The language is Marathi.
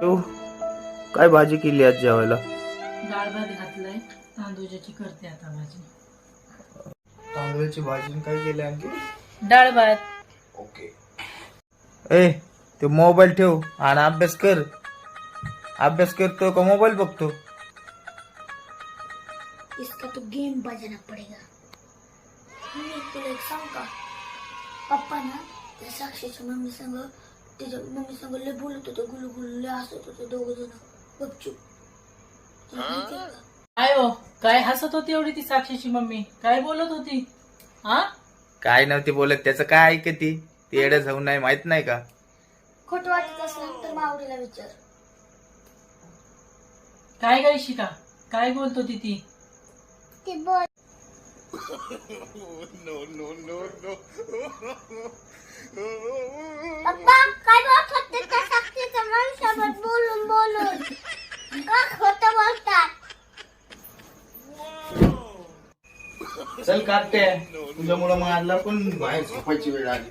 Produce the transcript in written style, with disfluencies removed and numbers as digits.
तो काय भाजी केली आज जेवायला? डाळ भात घातलाय, तांदूळची करते आता भाजी. तांदळाची भाजी काय केली आणखी? डाळ भात. ओके. ए ते मोबाईल ठेव आणि अभ्यास कर. अभ्यास करतो का मोबाईल बघतो? इसका तो गेम बजाना पड़ेगा. मी तुला एक सांग का, पप्पा ना त्या साक्षीच्या मम्मी संग तिच्या मम्मी संग लय बोलत होते, गुलू गुलू लय हसत होते दोघ जण गपचूप. काय हो, काय हसत होती एवढी ती साक्षीची मम्मी? काय बोलत होती? हा, काय नव्हती बोलत, त्याचं काय ऐकती? ती येडं जाऊन नाही माहित नाही का? खोट वाटत असलं तर मावडीला विचार. काय काय शिका, काय बोलत होती ती? ते बोल. पप्पा काय बोलत होते त्या साक्षीच्या मम्मीसोबत बोलून बोलून? का खोटं बोलतात? चल काढते तुझ्यामुळे मग आजला पण बाहेर झोपायची वेळ आली.